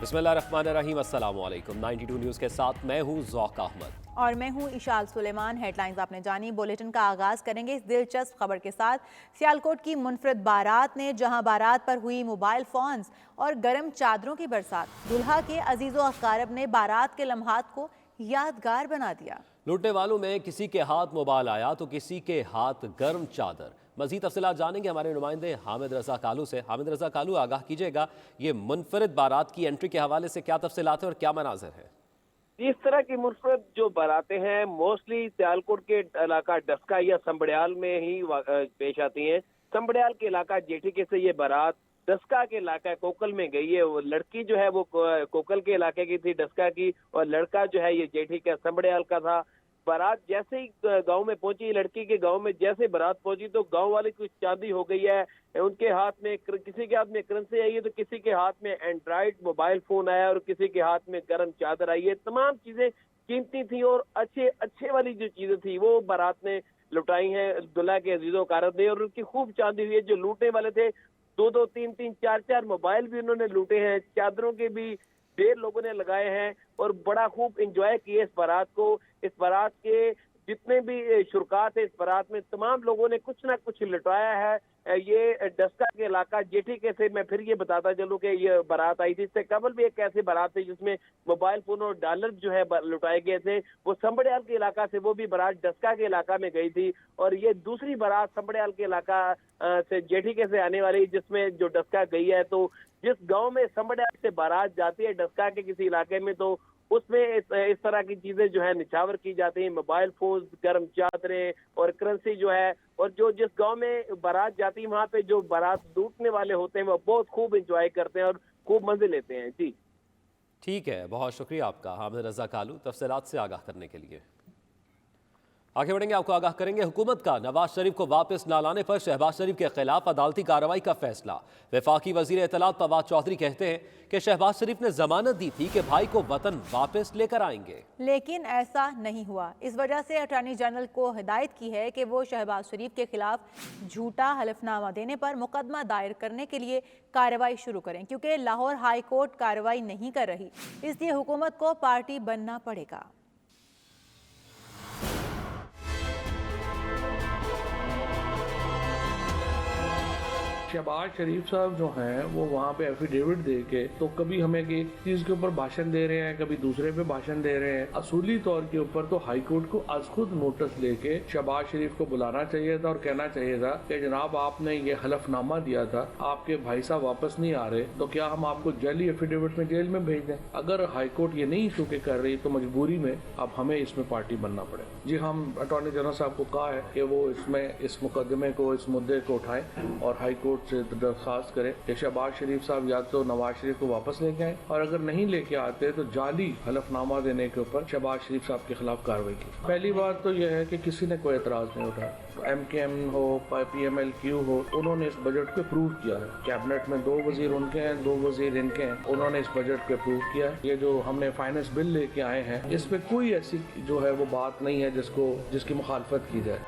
بسم اللہ الرحمن الرحیم، السلام علیکم۔ 92 نیوز کے ساتھ میں ہوں ذوق احمد اور میں ہوں اشال سلیمان۔ ہیڈ لائنز آپ نے جانی۔ بولیٹن کا آغاز کریں گے اس دلچسپ خبر کے ساتھ۔ سیالکوٹ کی منفرد بارات نے جہاں بارات پر ہوئی موبائل فونز اور گرم چادروں کی برسات، دلہا کے عزیز و اقارب نے بارات کے لمحات کو یادگار بنا دیا۔ لوٹنے والوں میں کسی کے ہاتھ موبائل آیا تو کسی کے ہاتھ گرم چادر۔ مزید تفصیلات جانیں گے ہمارے نمائندے حامد رضا کالو سے۔ حامد رضا کالو، آگاہ کیجیے گا، یہ منفرد بارات کی انٹری کے حوالے سے کیا تفصیلات ہیں اور کیا مناظر ہیں؟ اس طرح کی منفرد جو باراتیں ہیں موسٹلی سیالکوٹ کے علاقہ ڈسکا یا سمبڑیال میں ہی پیش آتی ہیں۔ سمبڑیال کے علاقہ جیٹھیکے سے یہ بارات ڈسکا کے علاقہ کوکل میں گئی ہے۔ وہ لڑکی جو ہے وہ کوکل کے علاقے کی تھی، ڈسکا کی، اور لڑکا جو ہے یہ جیٹھیکے سمبڑیال کا تھا۔ بارات جیسے ہی گاؤں میں پہنچی، لڑکی کے گاؤں میں جیسے بارات پہنچی تو گاؤں والے کچھ چاندی ہو گئی ہے۔ ان کے ہاتھ میں کسی کے ہاتھ میں کرنسی آئی ہے تو کسی کے ہاتھ میں اینڈرائڈ موبائل فون آیا اور کسی کے ہاتھ میں گرم چادر آئی ہے۔ تمام چیزیں قیمتی تھیں اور اچھے والی جو چیزیں تھیں وہ بارات نے لٹائی ہیں دلہا کے عزیز و اقارب نے، اور ان کی خوب چاندی ہوئی ہے۔ جو لوٹنے والے تھے 2 3 4 موبائل بھی انہوں نے لوٹے ہیں، چادروں کے بھی ڈھیر لوگوں نے لگائے ہیں اور بڑا خوب انجوائے کیے اس بارات کو۔ اس بارات کے جتنے بھی شرکا تھے اس بارات میں تمام لوگوں نے کچھ نہ کچھ لٹایا ہے۔ یہ ڈسکا کے علاقہ جیٹھیکے سے میں پھر یہ بتاتا چلوں کہ یہ بارات آئی تھی۔ اس سے قبل بھی ایک ایسی بارات تھی جس میں موبائل فون اور ڈالر جو ہے لٹائے گئے تھے، وہ سمبڑیال کے علاقہ سے، وہ بھی بارات ڈسکا کے علاقہ میں گئی تھی، اور یہ دوسری بارات سمبڑیال کے علاقہ سے جیٹھیکے سے آنے والی جس میں جو ڈسکا گئی ہے۔ تو جس گاؤں میں سمبڑیال سے بارات جاتی ہے ڈسکا کے کسی علاقے میں تو اس میں اس طرح کی چیزیں جو ہے نچھاور کی جاتی ہیں، موبائل فون، گرم چادریں اور کرنسی جو ہے، اور جو جس گاؤں میں بارات جاتی ہے وہاں پہ جو بارات لوٹنے والے ہوتے ہیں وہ بہت خوب انجوائے کرتے ہیں اور خوب مزے لیتے ہیں۔ جی ٹھیک ہے، بہت شکریہ آپ کا حامد رضا کالو تفصیلات سے آگاہ کرنے کے لیے۔ آگے بڑھیں گے، آپ کو آگاہ کریں گے حکومت کا نواز شریف کو واپس نہ لانے پر شہباز شریف کے خلاف عدالتی کارروائی کا فیصلہ۔ وفاقی وزیر اطلاعات فواد چودھری کہتے ہیں کہ شہباز شریف نے ضمانت دی تھی کہ بھائی کو وطن واپس لے کر آئیں گے، لیکن ایسا نہیں ہوا۔ اس وجہ سے اٹارنی جنرل کو ہدایت کی ہے کہ وہ شہباز شریف کے خلاف جھوٹا حلف نامہ دینے پر مقدمہ دائر کرنے کے لیے کارروائی شروع کریں، کیونکہ لاہور ہائی کورٹ کارروائی نہیں کر رہی، اس لیے حکومت کو پارٹی بننا پڑے گا۔ شہباز شریف صاحب جو ہیں وہ وہاں پہ ایفیڈیوٹ دے کے تو کبھی ہمیں ایک چیز کے اوپر بھاشن دے رہے ہیں، کبھی دوسرے پہ بھاشن دے رہے ہیں۔ اصولی طور کے اوپر تو ہائی کورٹ کو از خود نوٹس لے کے شہباز شریف کو بلانا چاہیے تھا اور کہنا چاہیے تھا کہ جناب آپ نے یہ حلف نامہ دیا تھا، آپ کے بھائی صاحب واپس نہیں آ رہے تو کیا ہم آپ کو جعلی ایفیڈیوٹ میں جیل میں بھیج دیں؟ اگر ہائی کورٹ یہ نہیں ایشو کے کر رہی تو مجبوری میں اب ہمیں اس میں پارٹی بننا پڑے۔ جی ہم اٹارنی جنرل صاحب کو کہا ہے کہ وہ اس مقدمے کو، اس مدعے کو اٹھائیں اور ہائی کورٹ سے درخواست کریں کہ شہباز شریف صاحب یا تو نواز شریف کو واپس لے کے آئیں، اور اگر نہیں لے کے آتے تو جعلی حلف نامہ دینے کے اوپر شہباز شریف صاحب کے خلاف کارروائی کی۔ پہلی بات تو یہ ہے کہ کسی نے کوئی اعتراض نہیں اٹھایا، ایم کے ایم ہو، پی ایم ایل کیو ہو، انہوں نے اس بجٹ کو اپروو کیا ہے۔ کیبنٹ میں 2 وزیر ان کے ہیں، 2 وزیر ان کے ہیں، انہوں نے اس بجٹ کو اپروو کیا ہے۔ یہ جو ہم نے فائنانس بل لے کے آئے ہیں اس میں کوئی ایسی جو ہے وہ بات نہیں ہے جس کی مخالفت کی جائے۔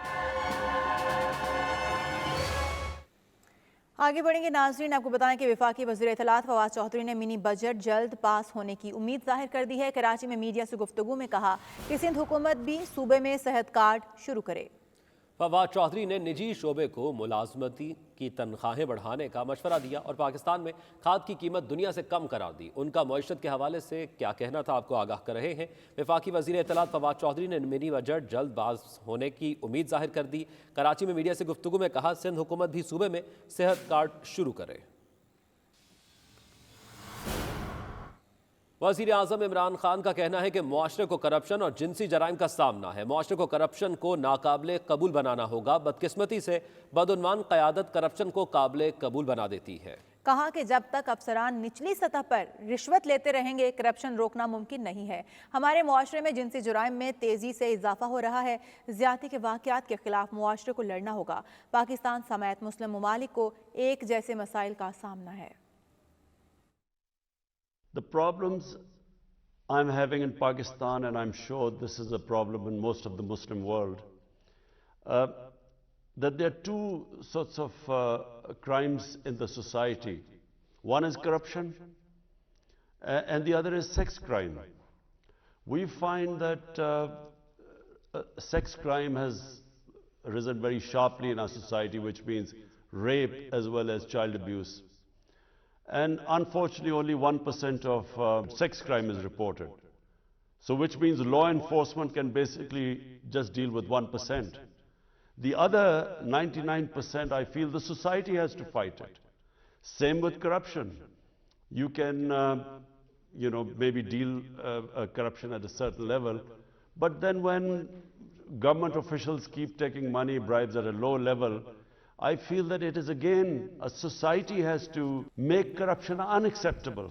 آگے بڑھیں گے ناظرین، آپ کو بتائیں کہ وفاقی وزیر اطلاعات فواد چودھری نے منی بجٹ جلد پاس ہونے کی امید ظاہر کر دی ہے۔ کراچی میں میڈیا سے گفتگو میں کہا کہ سندھ حکومت بھی صوبے میں صحت کارڈ شروع کرے۔ فواد چودھری نے نجی شعبے کو ملازمتی کی تنخواہیں بڑھانے کا مشورہ دیا اور پاکستان میں کھاد کی قیمت دنیا سے کم قرار دی۔ ان کا معیشت کے حوالے سے کیا کہنا تھا، آپ کو آگاہ کر رہے ہیں۔ وفاقی وزیر اطلاعات فواد چودھری نے منی بجٹ جلد باز ہونے کی امید ظاہر کر دی۔ کراچی میں میڈیا سے گفتگو میں کہا سندھ حکومت بھی صوبے میں صحت کارڈ شروع کرے۔ وزیر اعظم عمران خان کا کہنا ہے کہ معاشرے کو کرپشن اور جنسی جرائم کا سامنا ہے۔ معاشرے کو کرپشن کو ناقابل قبول بنانا ہوگا۔ بدقسمتی سے بدعنوان قیادت کرپشن کو قابل قبول بنا دیتی ہے۔ کہا کہ جب تک افسران نچلی سطح پر رشوت لیتے رہیں گے کرپشن روکنا ممکن نہیں ہے۔ ہمارے معاشرے میں جنسی جرائم میں تیزی سے اضافہ ہو رہا ہے۔ زیادتی کے واقعات کے خلاف معاشرے کو لڑنا ہوگا۔ پاکستان سمیت مسلم ممالک کو ایک جیسے مسائل کا سامنا ہے۔ The problems I'm having in Pakistan, and I'm sure this is a problem in most of the Muslim world, that there are two sorts of crimes in the society. One is corruption, and the other is sex crime. We find that sex crime has risen very sharply in our society, which means rape as well as child abuse. And unfortunately, only 1% of sex crime is reported. So which means law enforcement can basically just deal with 1%. The other 99%, I feel the society has to fight it. Same with corruption. You can, maybe deal corruption at a certain level, but then when government officials keep taking money, bribes at a low level, I feel that it is again, a society has to make corruption unacceptable.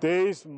23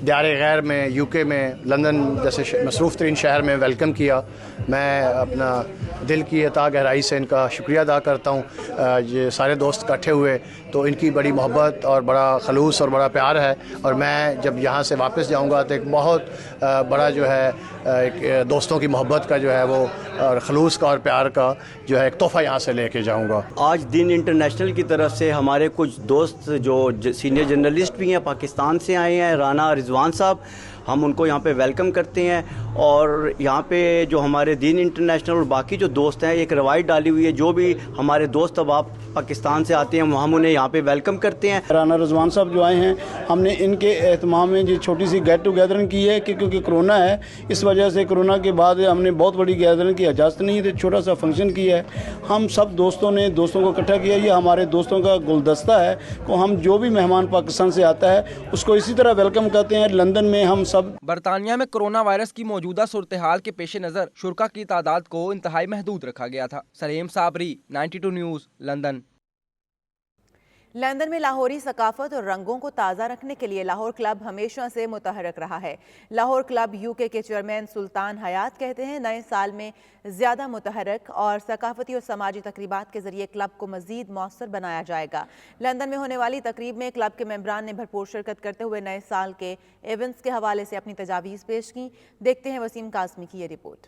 دیار غیر میں، UK میں، London جیسے مصروف ترین شہر میں welcome کیا. میں اپنا دل کی عطا گہرائی سے ان کا شکریہ ادا کرتا ہوں. یہ سارے دوست اکٹھے ہوئے تو ان کی بڑی محبت اور بڑا خلوص اور بڑا پیار ہے، اور میں جب یہاں سے واپس جاؤں گا تو ایک بہت بڑا جو ہے ایک دوستوں کی محبت کا جو ہے وہ اور خلوص کا اور پیار کا جو ہے ایک تحفہ یہاں سے لے کے جاؤں گا. آج دین انٹرنیشنل کی طرف سے ہمارے کچھ دوست جو سینئر جرنلسٹ بھی ہیں پاکستان سے آئے ہیں، رانا رضوان صاحب، ہم ان کو یہاں پہ ویلکم کرتے ہیں. اور یہاں پہ جو ہمارے دین انٹرنیشنل اور باقی جو دوست ہیں، ایک روایت ڈالی ہوئی ہے، جو بھی ہمارے دوست اب آپ پاکستان سے آتے ہیں ہم انہیں یہاں پہ ویلکم کرتے ہیں. رانا رضوان صاحب جو آئے ہیں، ہم نے ان کے اہتمام میں جو چھوٹی سی گیٹ ٹوگیدرنگ کی ہے کہ کیونکہ کرونا ہے، اس وجہ سے کرونا کے بعد ہم نے بہت بڑی گیدرنگ کی اجازت نہیں تھی، چھوٹا سا فنکشن کیا ہے. ہم سب دوستوں نے دوستوں کو اکٹھا کیا. یہ ہمارے دوستوں کا گلدستہ ہے کہ ہم جو بھی مہمان پاکستان سے آتا ہے اس کو اسی طرح ویلکم کرتے ہیں. لندن میں ہم سب برطانیہ میں کرونا وائرس کی موجودہ صورتحال کے پیش نظر شرکا کی تعداد کو انتہائی محدود رکھا گیا تھا. سلیم صابری، 92 نیوز، لندن. لندن میں لاہوری ثقافت اور رنگوں کو تازہ رکھنے کے لیے لاہور کلب ہمیشہ سے متحرک رہا ہے. لاہور کلب UK کے چیئرمین سلطان حیات کہتے ہیں نئے سال میں زیادہ متحرک اور ثقافتی اور سماجی تقریبات کے ذریعے کلب کو مزید مؤثر بنایا جائے گا. لندن میں ہونے والی تقریب میں کلب کے ممبران نے بھرپور شرکت کرتے ہوئے نئے سال کے ایونٹس کے حوالے سے اپنی تجاویز پیش کی. دیکھتے ہیں وسیم کاظمی کی یہ رپورٹ.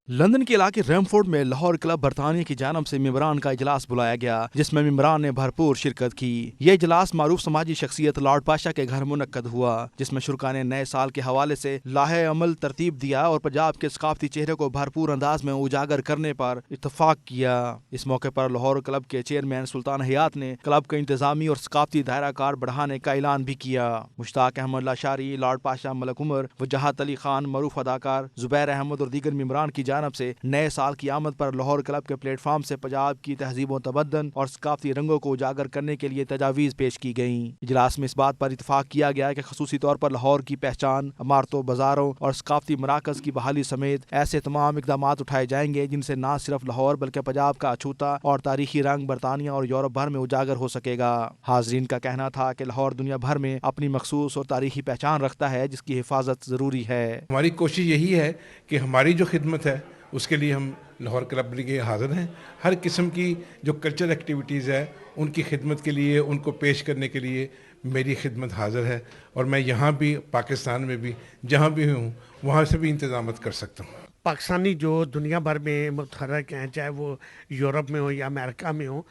لندن کے علاقے ریمفورڈ میں لاہور کلب برطانیہ کی جانب سے ممبران کا اجلاس بلایا گیا، جس میں ممبران نے بھرپور شرکت کی. یہ اجلاس معروف سماجی شخصیت لارڈ پاشا کے گھر منعقد ہوا، جس میں شرکا نے نئے سال کے حوالے سے لاہے عمل ترتیب دیا اور پنجاب کے ثقافتی چہرے کو بھرپور انداز میں اجاگر کرنے پر اتفاق کیا. اس موقع پر لاہور کلب کے چیئرمین سلطان حیات نے کلب کا انتظامی اور ثقافتی دائرہ کار بڑھانے کا اعلان بھی کیا. مشتاق احمد لاشاری، لارڈ پاشا، ملک عمر، وجاہت علی خان، معروف اداکار زبیر احمد اور دیگر ممبران کی جانب سے نئے سال کی آمد پر لاہور کلب کے پلیٹ فارم سے پنجاب کی تہذیب و تمدن اور ثقافتی رنگوں کو اجاگر کرنے کے لیے تجاویز پیش کی گئیں. اجلاس میں اس بات پر اتفاق کیا گیا کہ خصوصی طور پر لاہور کی پہچان، عمارتوں، بازاروں اور ثقافتی مراکز کی بحالی سمیت ایسے تمام اقدامات اٹھائے جائیں گے جن سے نہ صرف لاہور بلکہ پنجاب کا اچھوتا اور تاریخی رنگ برطانیہ اور یورپ بھر میں اجاگر ہو سکے گا. حاضرین کا کہنا تھا کہ لاہور دنیا بھر میں اپنی مخصوص اور تاریخی پہچان رکھتا ہے جس کی حفاظت ضروری ہے. ہماری کوشش یہی ہے کہ ہماری جو خدمت ہے اس کے لیے ہم لاہور کلب کے حاضر ہیں. ہر قسم کی جو کلچر ایکٹیویٹیز ہے ان کی خدمت کے لیے، ان کو پیش کرنے کے لیے میری خدمت حاضر ہے، اور میں یہاں بھی پاکستان میں بھی جہاں بھی ہوں وہاں سے بھی انتظامات کر سکتا ہوں. پاکستانی جو دنیا بھر میں متحرک ہیں، چاہے وہ یورپ میں ہو یا امریکہ میں ہو،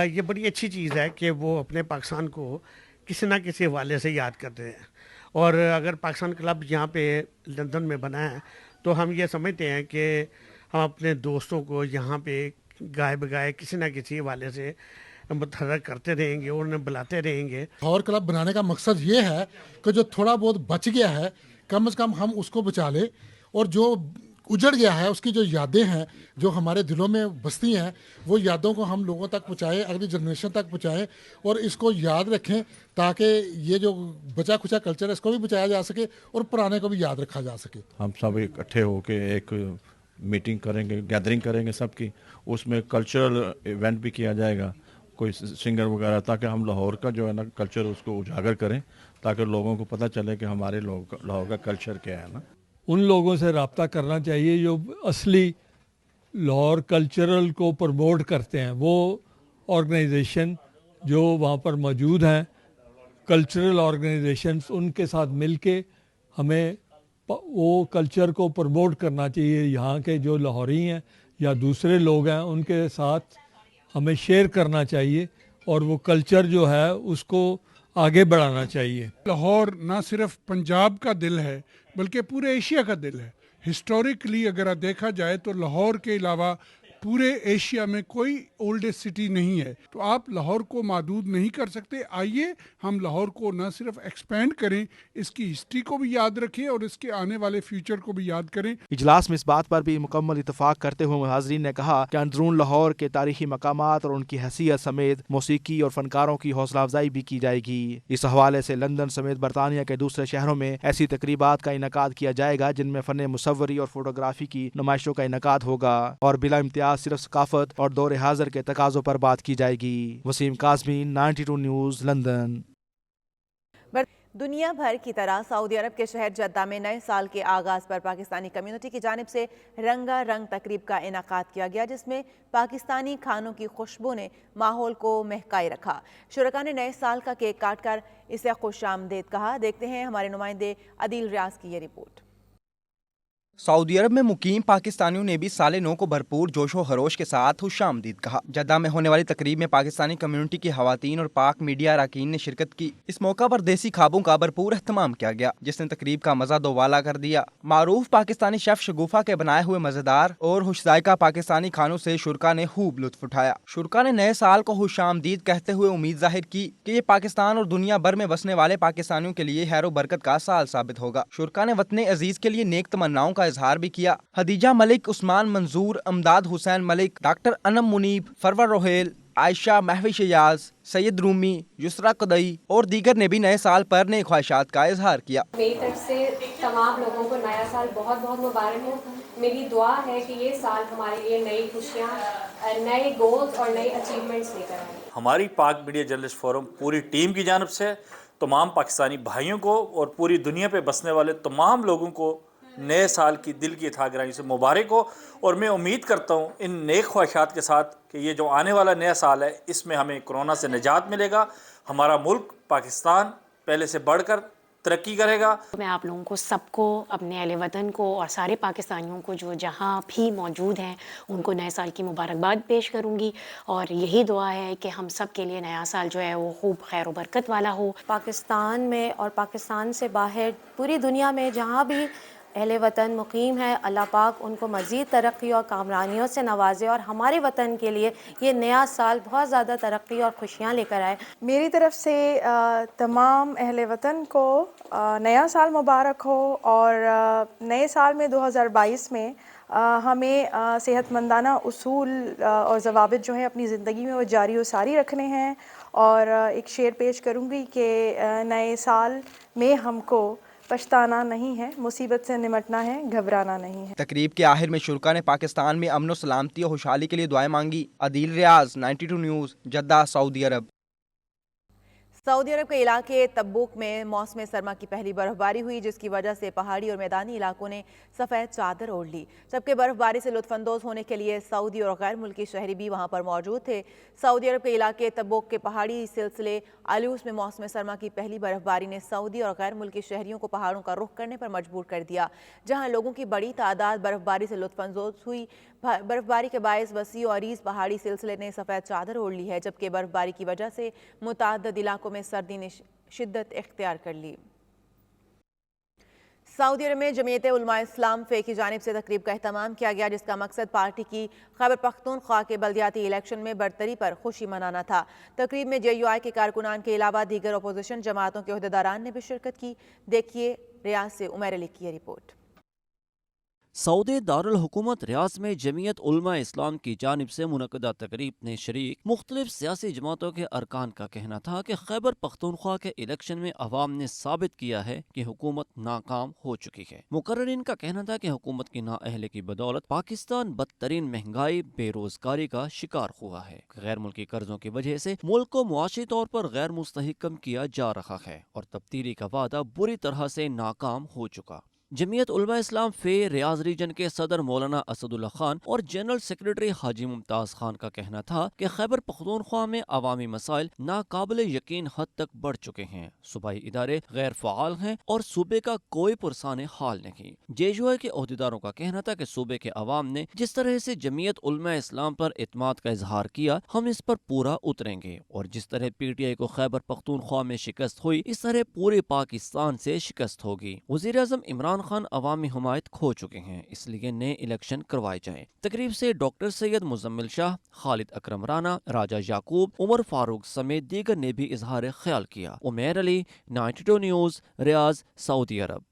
یہ بڑی اچھی چیز ہے کہ وہ اپنے پاکستان کو کسی نہ کسی حوالے سے یاد کرتے ہیں. اور اگر پاکستان کلب یہاں پہ لندن میں بنا ہے تو ہم یہ سمجھتے ہیں کہ ہم اپنے دوستوں کو یہاں پہ گائے بگائے کسی نہ کسی حوالے سے متحرک کرتے رہیں گے اور انہیں بلاتے رہیں گے. لاہور کلب بنانے کا مقصد یہ ہے کہ جو تھوڑا بہت بچ گیا ہے کم از کم ہم اس کو بچا لیں، اور جو اجڑ گیا ہے اس کی جو یادیں ہیں جو ہمارے دلوں میں بستی ہیں وہ یادوں کو ہم لوگوں تک پہنچائیں، اگلی جنریشن تک پہنچائیں اور اس کو یاد رکھیں تاکہ یہ جو بچا کھچا کلچر ہے اس کو بھی بچایا جا سکے اور پرانے کو بھی یاد رکھا جا سکے. ہم سب اکٹھے ہو کے ایک میٹنگ کریں گے، گیدرنگ کریں گے سب کی، اس میں کلچرل ایونٹ بھی کیا جائے گا، کوئی سنگر وغیرہ، تاکہ ہم لاہور کا جو ہے نا کلچر اس کو اجاگر کریں تاکہ لوگوں کو پتہ چلے کہ ہمارے لاہور کا کلچر کیا ہے نا. ان لوگوں سے رابطہ کرنا چاہیے جو اصلی لاہور کلچرل کو پروموٹ کرتے ہیں، وہ آرگنائزیشن جو وہاں پر موجود ہیں، کلچرل آرگنائزیشنز، ان کے ساتھ مل کے ہمیں وہ کلچر کو پروموٹ کرنا چاہیے. یہاں کے جو لاہوری ہیں یا دوسرے لوگ ہیں ان کے ساتھ ہمیں شیئر کرنا چاہیے اور وہ کلچر جو ہے اس کو آگے بڑھانا چاہیے. لاہور نہ صرف پنجاب کا دل ہے بلکہ پورے ایشیا کا دل ہے. ہسٹوریکلی اگر دیکھا جائے تو لاہور کے علاوہ پورے ایشیا میں کوئی اولڈسٹ سٹی نہیں ہے، تو آپ لاہور کو محدود نہیں کر سکتے. آئیے ہم لاہور کو نہ صرف ایکسپینڈ کریں، اس کی ہسٹری کو بھی یاد رکھیں اور اس کے آنے والے فیوچر کو بھی یاد کریں. اجلاس میں اس بات پر بھی مکمل اتفاق کرتے ہوئے حاضرین نے کہا کہ اندرون لاہور کے تاریخی مقامات اور ان کی حیثیت سمیت موسیقی اور فنکاروں کی حوصلہ افزائی بھی کی جائے گی. اس حوالے سے لندن سمیت برطانیہ کے دوسرے شہروں میں ایسی تقریبات کا انعقاد کیا جائے گا جن میں فن مصوری اور فوٹوگرافی کی نمائشوں کا انعقاد ہوگا اور بلا امتیاز صرف ثقافت اور دور حاضر کے تقاضوں پر بات کی جائے گی. Waseem Kazmi, 92 news, London. دنیا بھر کی طرح سعودی عرب کے شہر جدہ میں نئے سال کے آغاز پر پاکستانی کمیونٹی کی جانب سے رنگا رنگ تقریب کا انعقاد کیا گیا، جس میں پاکستانی کھانوں کی خوشبو نے ماحول کو مہکائے رکھا۔ شرکاء نے نئے سال کا کیک کاٹ کر اسے خوش آمدید کہا۔ دیکھتے ہیں ہمارے نمائندے عدیل ریاض کی یہ رپورٹ۔ سعودی عرب میں مقیم پاکستانیوں نے بھی سال نو کو بھرپور جوش و خروش کے ساتھ خوش آمدید کہا۔ جدہ میں ہونے والی تقریب میں پاکستانی کمیونٹی کی خواتین اور پاک میڈیا اراکین نے شرکت کی۔ اس موقع پر دیسی خوابوں کا بھرپور اہتمام کیا گیا، جس نے تقریب کا مزہ دوبالا کر دیا۔ معروف پاکستانی شیف شگوفہ کے بنائے ہوئے مزیدار اور خوش ذائقہ پاکستانی کھانوں سے شرکاء نے خوب لطف اٹھایا۔ شرکاء نے نئے سال کو خوش آمدید کہتے ہوئے امید ظاہر کی کہ یہ پاکستان اور دنیا بھر میں بسنے والے پاکستانیوں کے لیے خیر و برکت کا سال ثابت ہوگا۔ شرکاء نے وطن عزیز کے لیے نیک تمناؤں کا اظہار بھی کیا۔ خدیجہ ملک، عثمان منظور، امداد حسین ملک، ڈاکٹر انم منیب، فرور روہیل، عائشہ مہوش ایاز، سید رومی، یسرا قدئی اور دیگر نے بھی نئے سال پر نیک خواہشات کا اظہار کیا۔ میری طرف سے تمام لوگوں کو نیا سال بہت بہت مبارک ہو۔ میری دعا ہے کہ یہ سال ہمارے لیے نئی خوشیاں، نئے گولز اور نئے اچیومنٹس لے کر آئے۔ ہماری پاک میڈیا جرنلسٹ فورم پوری ٹیم کی جانب سے تمام پاکستانی بھائیوں کو اور پوری دنیا پہ بسنے والے تمام لوگوں کو نئے سال کی دل کی اتھا گرانی سے مبارک ہو، اور میں امید کرتا ہوں ان نیک خواہشات کے ساتھ کہ یہ جو آنے والا نیا سال ہے اس میں ہمیں کرونا سے نجات ملے گا، ہمارا ملک پاکستان پہلے سے بڑھ کر ترقی کرے گا۔ میں آپ لوگوں کو سب کو، اپنے اہل وطن کو اور سارے پاکستانیوں کو جو جہاں بھی موجود ہیں ان کو نئے سال کی مبارکباد پیش کروں گی، اور یہی دعا ہے کہ ہم سب کے لیے نیا سال جو ہے وہ خوب خیر و برکت والا ہو۔ پاکستان میں اور پاکستان سے باہر پوری دنیا میں جہاں بھی اہل وطن مقیم ہے، اللہ پاک ان کو مزید ترقی اور کامرانیوں سے نوازے، اور ہمارے وطن کے لیے یہ نیا سال بہت زیادہ ترقی اور خوشیاں لے کر آئے۔ میری طرف سے تمام اہل وطن کو نیا سال مبارک ہو، اور نئے سال میں 2022 میں ہمیں صحت مندانہ اصول اور ضوابط جو ہیں اپنی زندگی میں وہ جاری و ساری رکھنے ہیں، اور ایک شعر پیش کروں گی کہ نئے سال میں ہم کو پچھتانا نہیں ہے، مصیبت سے نمٹنا ہے، گھبرانا نہیں ہے۔ تقریب کے آخر میں شرکاء نے پاکستان میں امن و سلامتی اور خوشحالی کے لیے دعائیں مانگی۔ عدیل ریاض، 92 نیوز، جدہ، سعودی عرب۔ سعودی عرب کے علاقے تبوک میں موسم سرما کی پہلی برف باری ہوئی، جس کی وجہ سے پہاڑی اور میدانی علاقوں نے سفید چادر اوڑھ لی، جبکہ برف باری سے لطف اندوز ہونے کے لیے سعودی اور غیر ملکی شہری بھی وہاں پر موجود تھے۔ سعودی عرب کے علاقے تبوک کے پہاڑی سلسلے آلوس میں موسم سرما کی پہلی برف باری نے سعودی اور غیر ملکی شہریوں کو پہاڑوں کا رخ کرنے پر مجبور کر دیا، جہاں لوگوں کی بڑی تعداد برف باری سے لطف اندوز ہوئی۔ برف باری کے باعث وسیع و عریض پہاڑی سلسلے نے سفید چادر اوڑھ لی ہے، جبکہ برف باری کی وجہ سے متعدد علاقوں میں سردی نے شدت اختیار کر لی۔ سعودی عرب میں جمعیت علماء اسلام فے کی جانب سے تقریب کا اہتمام کیا گیا، جس کا مقصد پارٹی کی خیبر پختونخوا کے بلدیاتی الیکشن میں برتری پر خوشی منانا تھا۔ تقریب میں JUI کے کارکنان کے علاوہ دیگر اپوزیشن جماعتوں کے عہدیداران نے بھی شرکت کی۔ دیکھیے ریاض سے عمیر علی کی یہ رپورٹ۔ سعودی دارالحکومت ریاض میں جمعیت علماء اسلام کی جانب سے منعقدہ تقریب میں شریک مختلف سیاسی جماعتوں کے ارکان کا کہنا تھا کہ خیبر پختونخوا کے الیکشن میں عوام نے ثابت کیا ہے کہ حکومت ناکام ہو چکی ہے۔ مقررین کا کہنا تھا کہ حکومت کی نااہلی کی بدولت پاکستان بدترین مہنگائی، بے روزگاری کا شکار ہوا ہے۔ غیر ملکی قرضوں کی وجہ سے ملک کو معاشی طور پر غیر مستحکم کیا جا رہا ہے، اور تبدیلی کا وعدہ بری طرح سے ناکام ہو چکا۔ جمعیت علماء اسلام فے ریاض ریجن کے صدر مولانا اسد اللہ خان اور جنرل سیکرٹری حاجی ممتاز خان کا کہنا تھا کہ خیبر پختونخوا میں عوامی مسائل ناقابل یقین حد تک بڑھ چکے ہیں، صوبائی ادارے غیر فعال ہیں اور صوبے کا کوئی پرسان حال نہیں۔ JUI کے عہدیداروں کا کہنا تھا کہ صوبے کے عوام نے جس طرح سے جمعیت علماء اسلام پر اعتماد کا اظہار کیا، ہم اس پر پورا اتریں گے، اور جس طرح PTI کو خیبر پختونخوا میں شکست ہوئی، اس طرح پورے پاکستان سے شکست ہوگی۔ وزیر اعظم عمران خان عوامی حمایت کھو چکے ہیں، اس لیے نئے الیکشن کروائے جائیں۔ تقریب سے ڈاکٹر سید مزمل شاہ، خالد اکرم رانا، راجہ یعقوب، عمر فاروق سمیت دیگر نے بھی اظہار خیال کیا۔ عمیر علی، 92 نیوز، ریاض، سعودی عرب۔